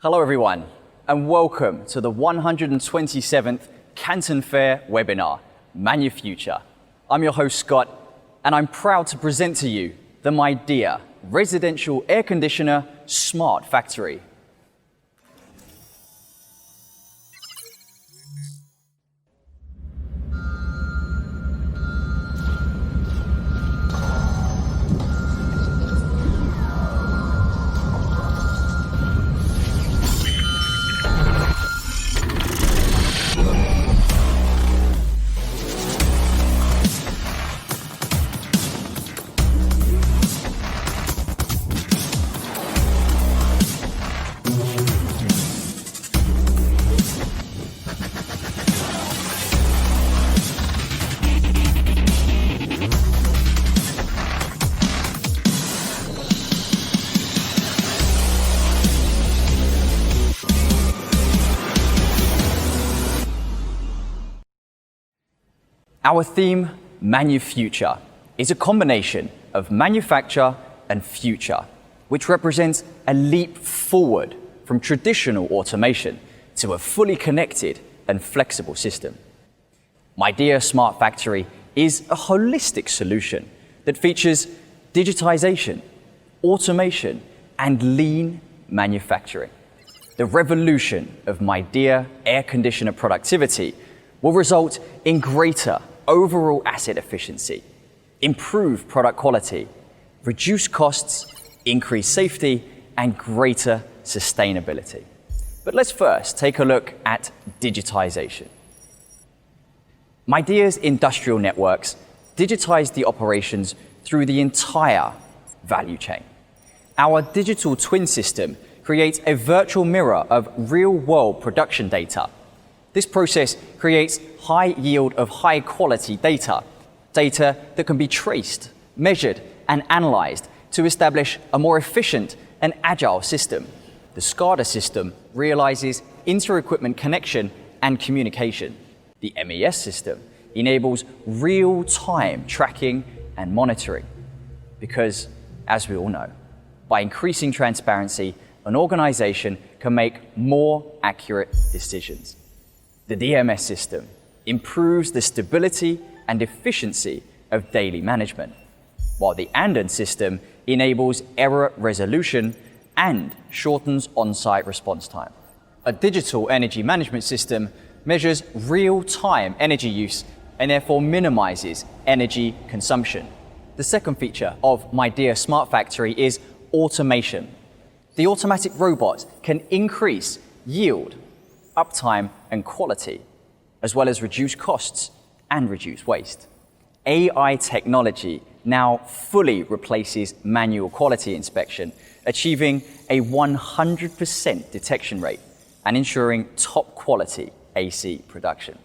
Hello everyone, and welcome to the 127th Canton Fair webinar, Manufuture. I'm your host Scott, and I'm proud to present to you the Midea residential air conditioner smart factory. Our theme, Manufuture, is a combination of manufacture and future, which represents a leap forward from traditional automation to a fully connected and flexible system. Midea Smart Factory is a holistic solution that features digitization, automation, and lean manufacturing. The revolution of Midea air conditioner productivity will result in greater overall asset efficiency, improve product quality, reduce costs, increase safety, and greater sustainability. But let's first take a look at digitization. Midea's industrial networks digitize the operations through the entire value chain. Our digital twin system creates a virtual mirror of real-world production data. This process creates high yield of high quality data that can be traced, measured, and analyzed to establish a more efficient and agile system. The SCADA system realizes inter-equipment connection and communication. The MES system enables real-time tracking and monitoring. Because, as we all know, by increasing transparency, an organization can make more accurate decisions. The DMS system improves the stability and efficiency of daily management, while the Anden system enables error resolution and shortens on-site response time. A digital energy management system measures real-time energy use and therefore minimizes energy consumption. The second feature of Midea Smart Factory is automation. The automatic robots can increase yield, uptime, and quality, as well as reduce costs and reduce waste. AI technology now fully replaces manual quality inspection, achieving a 100% detection rate and ensuring top quality AC production.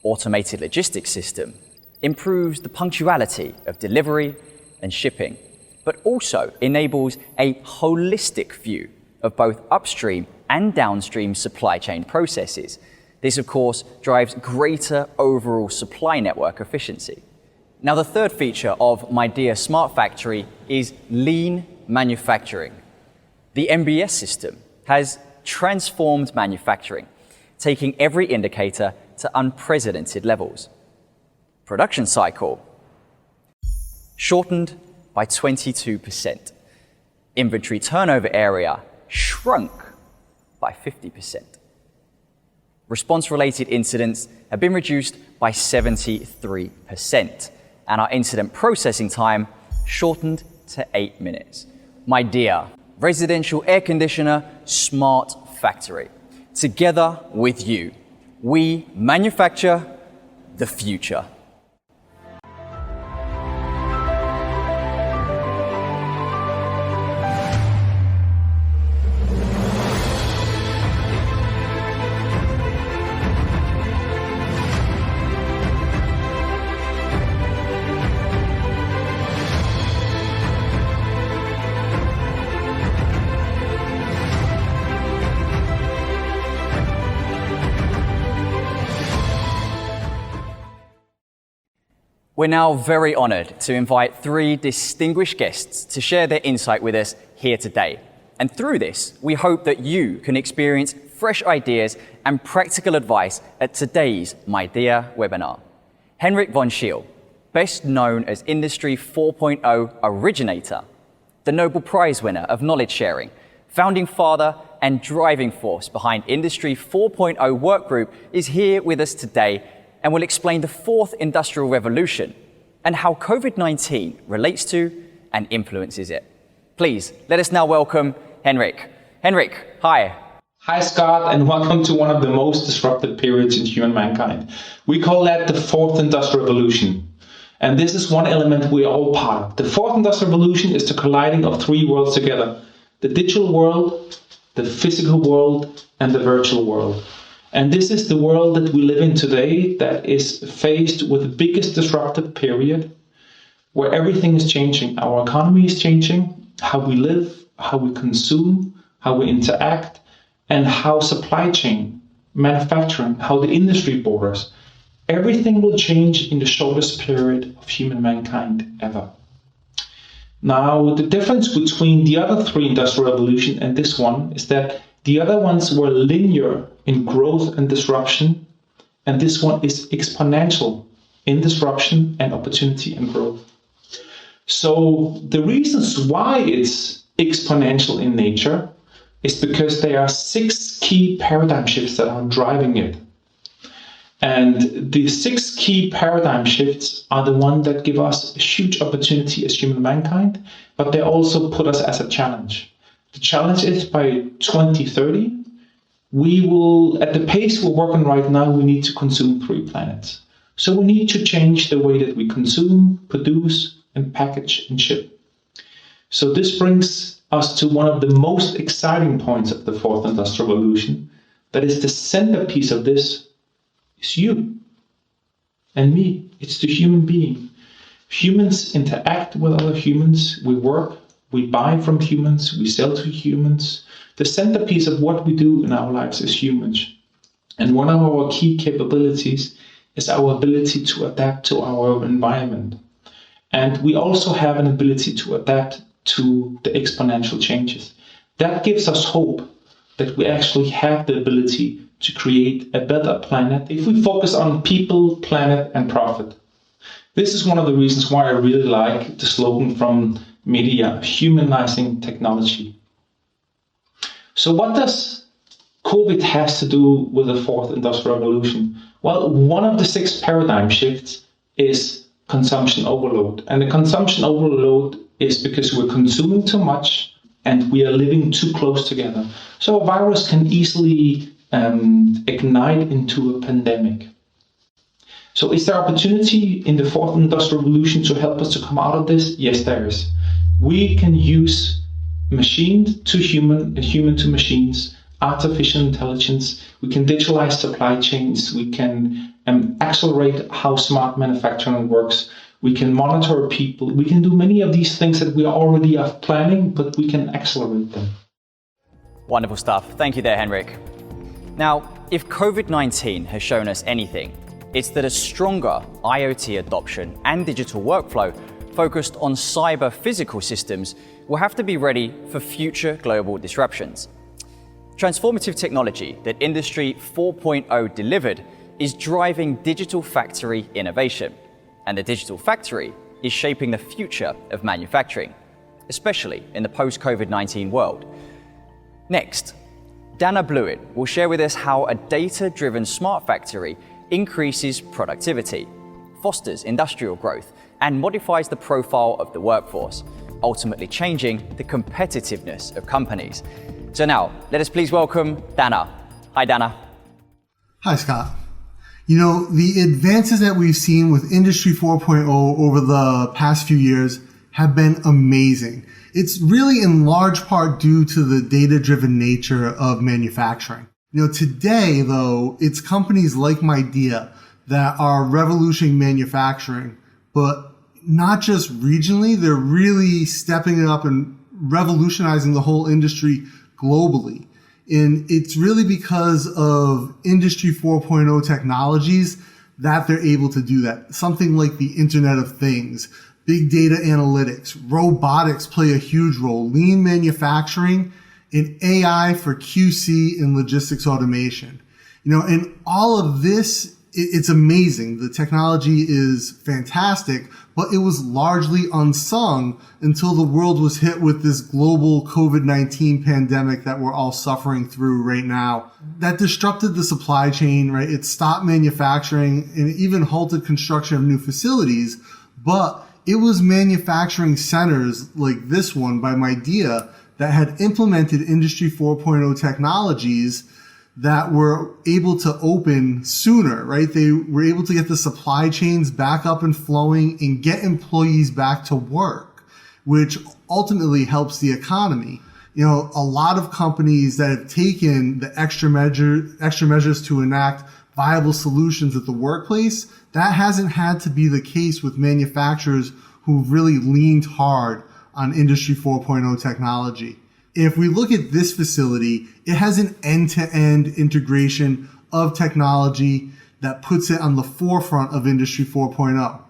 Automated logistics system improves the punctuality of delivery and shipping, but also enables a holistic view of both upstream and downstream supply chain processes. This, of course, drives greater overall supply network efficiency. Now, the third feature of Midea Smart Factory is lean manufacturing. The MBS system has transformed manufacturing, taking every indicator to unprecedented levels. Production cycle shortened by 22%. Inventory turnover area shrunk by 50%. Response-related incidents have been reduced by 73%, and our incident processing time shortened to 8 minutes. Midea residential air conditioner smart factory. Together with you, we manufacture the future. We're now very honored to invite three distinguished guests to share their insight with us here today. And through this, we hope that you can experience fresh ideas and practical advice at today's Midea webinar. Henrik von Scheel, best known as Industry 4.0 originator, the Nobel Prize winner of knowledge sharing, founding father and driving force behind Industry 4.0 workgroup, is here with us today and will explain the fourth industrial revolution and how COVID-19 relates to and influences it. Please, let us now welcome Henrik. Henrik, hi. Hi, Scott, and welcome to one of the most disruptive periods in human mankind. We call that the fourth industrial revolution. And this is one element we are all part of. The fourth industrial revolution is the colliding of three worlds together: the digital world, the physical world, and the virtual world. And this is the world that we live in today that is faced with the biggest disruptive period, where everything is changing. Our economy is changing, how we live, how we consume, how we interact, and how supply chain, manufacturing, how the industry borders. Everything will change in the shortest period of human mankind ever. Now, the difference between the other three industrial revolutions and this one is that the other ones were linear in growth and disruption, and this one is exponential in disruption and opportunity and growth. So the reasons why it's exponential in nature is because there are 6 key paradigm shifts that are driving it. And the 6 key paradigm shifts are the ones that give us a huge opportunity as human mankind, but they also put us as a challenge. The challenge is by 2030, we will, at the pace we're working right now, we need to consume 3 planets. So we need to change the way that we consume, produce, and package and ship. So this brings us to one of the most exciting points of the fourth industrial revolution. That is, the centerpiece of this is you and me. It's the human being. Humans interact with other humans. We work, we buy from humans, we sell to humans. The centerpiece of what we do in our lives is humans. And one of our key capabilities is our ability to adapt to our environment. And we also have an ability to adapt to the exponential changes. That gives us hope that we actually have the ability to create a better planet if we focus on people, planet, and profit. This is one of the reasons why I really like the slogan from Midea, humanizing technology. So what does COVID has to do with the fourth industrial revolution? Well, one of the 6 paradigm shifts is consumption overload. And the consumption overload is because we're consuming too much and we are living too close together. So a virus can easily ignite into a pandemic. So is there opportunity in the fourth industrial revolution to help us to come out of this? Yes, there is. We can use machine to human and human to machines, artificial intelligence. We can digitalize supply chains. We can accelerate how smart manufacturing works. We can monitor people. We can do many of these things that we already are planning, but we can accelerate them. Wonderful stuff. Thank you there, Henrik. Now, if COVID-19 has shown us anything, it's that a stronger IoT adoption and digital workflow focused on cyber physical systems will have to be ready for future global disruptions. Transformative technology that Industry 4.0 delivered is driving digital factory innovation, and the digital factory is shaping the future of manufacturing, especially in the post-COVID-19 world. Next, Dana Blouin will share with us how a data-driven smart factory increases productivity, fosters industrial growth, and modifies the profile of the workforce, ultimately changing the competitiveness of companies. So now, let us please welcome Dana. Hi, Dana. Hi, Scott. You know, the advances that we've seen with Industry 4.0 over the past few years have been amazing. It's really in large part due to the data-driven nature of manufacturing. You know, today, though, it's companies like Midea that are revolutionizing manufacturing, but not just regionally, they're really stepping it up and revolutionizing the whole industry globally. And it's really because of Industry 4.0 technologies that they're able to do that. Something like the Internet of Things, big data analytics, robotics play a huge role. Lean manufacturing and AI for QC and logistics automation. And all of this, it's amazing. The technology is fantastic, but it was largely unsung until the world was hit with this global COVID-19 pandemic that we're all suffering through right now. That disrupted the supply chain, right? It stopped manufacturing and it even halted construction of new facilities. But it was manufacturing centers like this one by Midea that had implemented Industry 4.0 technologies that were able to open sooner, right? They were able to get the supply chains back up and flowing and get employees back to work, which ultimately helps the economy. A lot of companies that have taken the extra measures to enact viable solutions at the workplace, that hasn't had to be the case with manufacturers who've really leaned hard on Industry 4.0 technology. If we look at this facility, it has an end-to-end integration of technology that puts it on the forefront of Industry 4.0.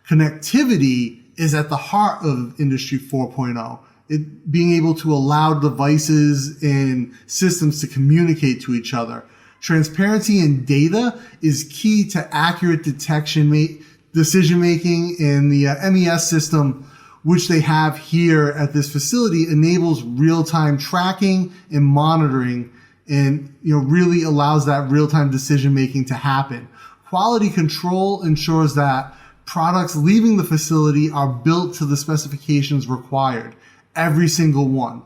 Connectivity is at the heart of Industry 4.0. It being able to allow devices and systems to communicate to each other. Transparency in data is key to accurate decision-making, and the MES system, which they have here at this facility, enables real-time tracking and monitoring and really allows that real-time decision-making to happen. Quality control ensures that products leaving the facility are built to the specifications required, every single one.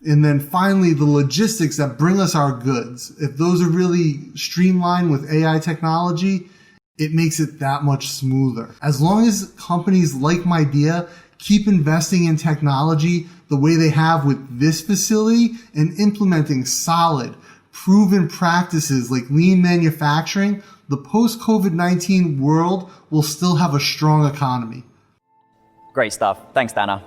And then finally, the logistics that bring us our goods. If those are really streamlined with AI technology, it makes it that much smoother. As long as companies like Midea keep investing in technology the way they have with this facility and implementing solid, proven practices like lean manufacturing, the post-COVID-19 world will still have a strong economy. Great stuff. Thanks, Dana.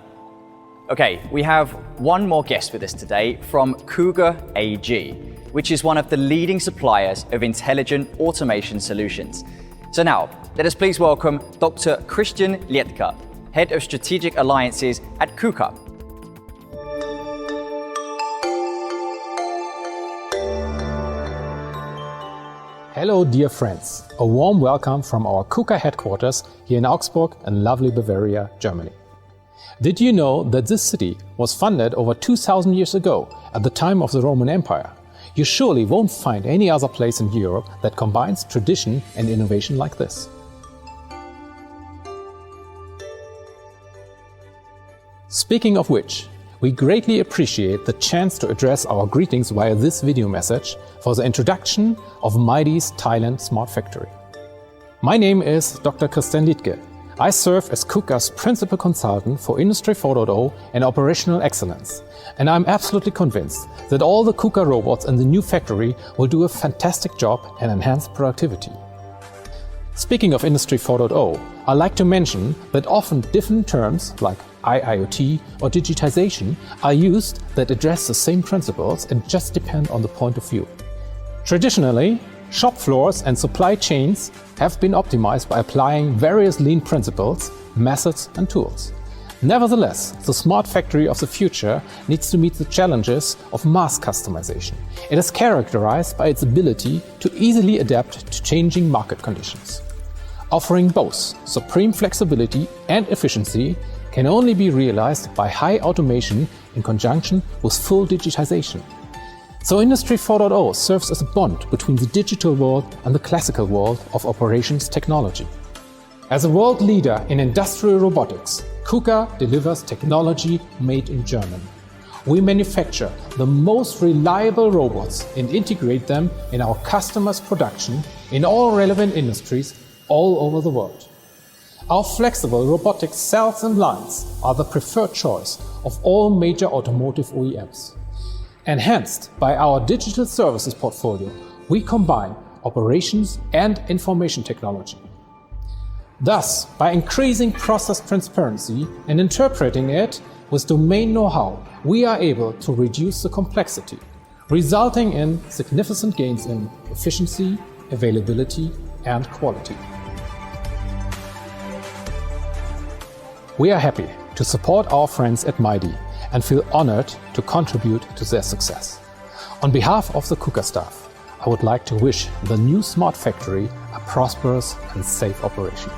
Okay, we have one more guest with us today from Cougar AG, which is one of the leading suppliers of intelligent automation solutions. So now, let us please welcome Dr. Christian Liedtke, Head of Strategic Alliances at KUKA. Hello, dear friends. A warm welcome from our KUKA headquarters here in Augsburg and lovely Bavaria, Germany. Did you know that this city was founded over 2000 years ago at the time of the Roman Empire? You surely won't find any other place in Europe that combines tradition and innovation like this. Speaking of which, we greatly appreciate the chance to address our greetings via this video message for the introduction of Midea's Thailand Smart Factory. My name is Dr. Christian Liedtke. I serve as KUKA's Principal Consultant for Industry 4.0 and Operational Excellence, and I'm absolutely convinced that all the KUKA robots in the new factory will do a fantastic job and enhance productivity. Speaking of Industry 4.0, I'd like to mention that often different terms like IIoT or digitization are used that address the same principles and just depend on the point of view. Traditionally, shop floors and supply chains have been optimized by applying various lean principles, methods and tools. Nevertheless, the smart factory of the future needs to meet the challenges of mass customization. It is characterized by its ability to easily adapt to changing market conditions. Offering both supreme flexibility and efficiency can only be realized by high automation in conjunction with full digitization. So Industry 4.0 serves as a bond between the digital world and the classical world of operations technology. As a world leader in industrial robotics, KUKA delivers technology made in Germany. We manufacture the most reliable robots and integrate them in our customers' production in all relevant industries all over the world. Our flexible robotic cells and lines are the preferred choice of all major automotive OEMs. Enhanced by our digital services portfolio, we combine operations and information technology. Thus, by increasing process transparency and interpreting it with domain know-how, we are able to reduce the complexity, resulting in significant gains in efficiency, availability, and quality. We are happy to support our friends at Midea and feel honored to contribute to their success. On behalf of the KUKA staff, I would like to wish the new smart factory a prosperous and safe operation.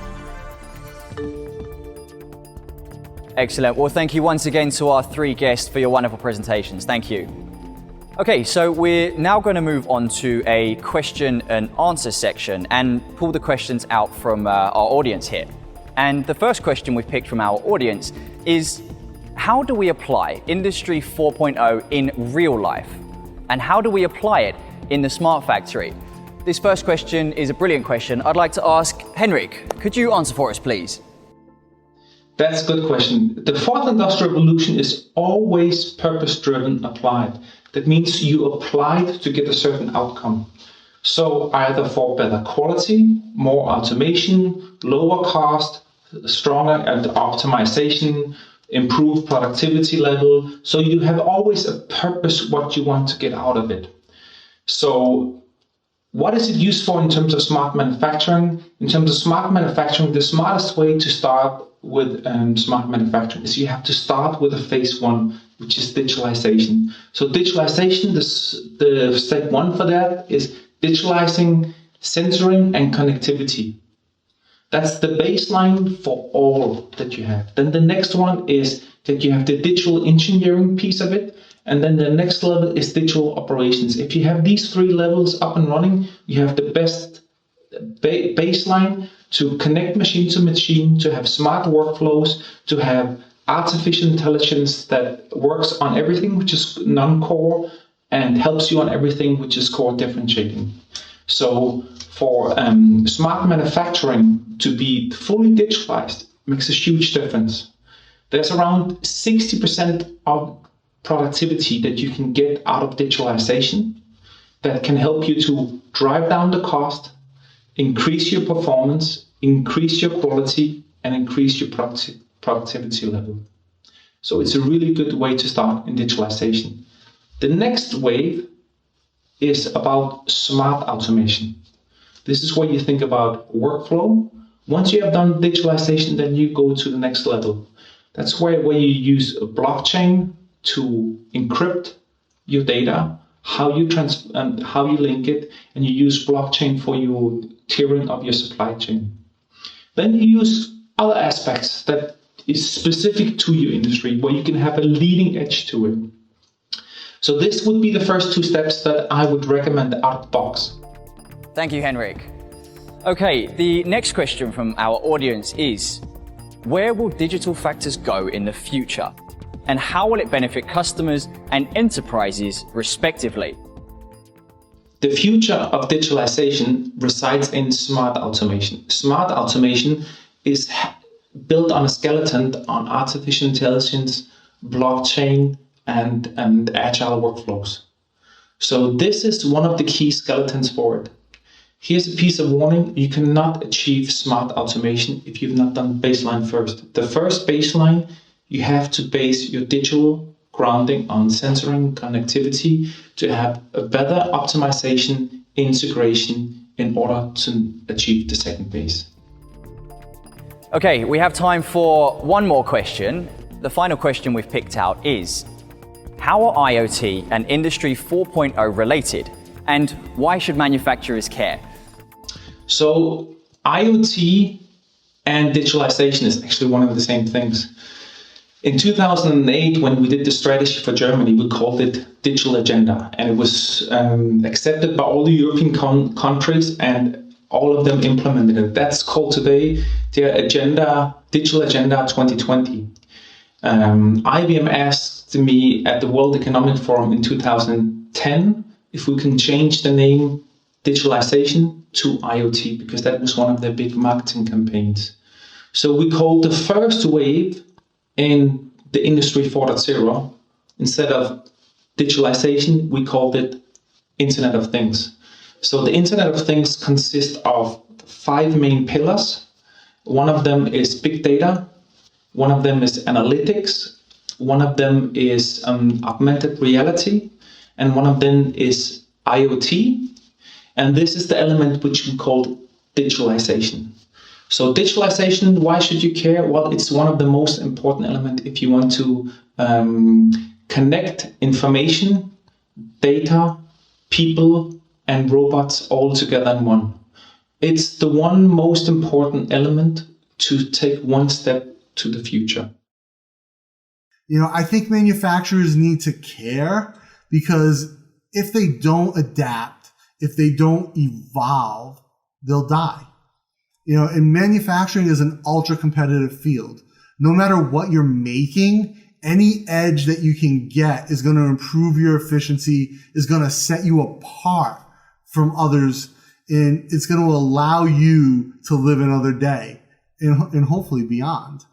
Excellent. Well, thank you once again to our three guests for your wonderful presentations. Thank you. Okay, so we're now going to move on to a question and answer section and pull the questions out from our audience here. And the first question we've picked from our audience is, how do we apply Industry 4.0 in real life? And how do we apply it in the smart factory? This first question is a brilliant question. I'd like to ask Henrik, could you answer for us, please? That's a good question. The fourth industrial revolution is always purpose-driven applied. That means you apply it to get a certain outcome. So either for better quality, more automation, lower cost, stronger optimization, improved productivity level. So you have always a purpose what you want to get out of it. So what is it used for in terms of smart manufacturing? In terms of smart manufacturing, the smartest way to start with smart manufacturing is you have to start with a phase one, which is digitalization. So digitalization, the step one for that is digitalizing, sensoring, and connectivity. That's the baseline for all that you have. Then the next one is that you have the digital engineering piece of it. And then the next level is digital operations. If you have these three levels up and running, you have the best baseline to connect machine to machine, to have smart workflows, to have artificial intelligence that works on everything which is non-core and helps you on everything which is core differentiating. So for smart manufacturing to be fully digitalized makes a huge difference. There's around 60% of productivity that you can get out of digitalization that can help you to drive down the cost, increase your performance, increase your quality, and increase your productivity level. So it's a really good way to start in digitalization. The next wave is about smart automation. This is where you think about workflow. Once you have done digitalization, then you go to the next level. That's where you use a blockchain to encrypt your data, how you link it, and you use blockchain for your tiering of your supply chain. Then you use other aspects that is specific to your industry, where you can have a leading edge to it. So this would be the first two steps that I would recommend out of the box. Thank you, Henrik. Okay, the next question from our audience is, where will digital factors go in the future? And how will it benefit customers and enterprises respectively? The future of digitalization resides in smart automation. Smart automation is built on a skeleton on artificial intelligence, blockchain, and agile workflows. So this is one of the key skeletons for it. Here's a piece of warning: you cannot achieve smart automation if you've not done baseline first. The first baseline, you have to base your digital grounding on sensoring connectivity to have a better optimization integration in order to achieve the second base. Okay, we have time for one more question. The final question we've picked out is, how are IoT and Industry 4.0 related, and why should manufacturers care? So IoT and digitalization is actually one of the same things. In 2008, when we did the strategy for Germany, we called it Digital Agenda, and it was accepted by all the European countries, and all of them implemented it. That's called today their agenda, Digital Agenda 2020. IBM asked me at the World Economic Forum in 2010 if we can change the name digitalization to IoT, because that was one of their big marketing campaigns. So we called the first wave in the Industry 4.0, instead of digitalization, we called it Internet of Things. So the Internet of Things consists of 5 main pillars. One of them is big data, one of them is analytics, one of them is augmented reality, and one of them is IoT. And this is the element which we call digitalization. So digitalization, why should you care? Well, it's one of the most important elements if you want to connect information, data, people, and robots all together in one. It's the one most important element to take one step to the future. I think manufacturers need to care, because if they don't adapt, if they don't evolve, they'll die. And manufacturing is an ultra competitive field. No matter what you're making, any edge that you can get is going to improve your efficiency, is going to set you apart from others, and it's going to allow you to live another day and hopefully beyond.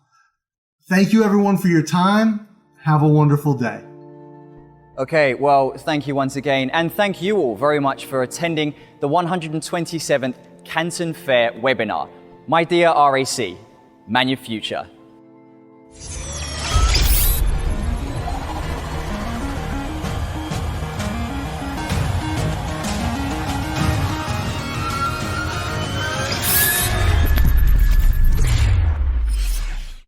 Thank you everyone for your time. Have a wonderful day. Okay, well, thank you once again, and thank you all very much for attending the 127th Canton Fair webinar. Midea RAC, Manufuture.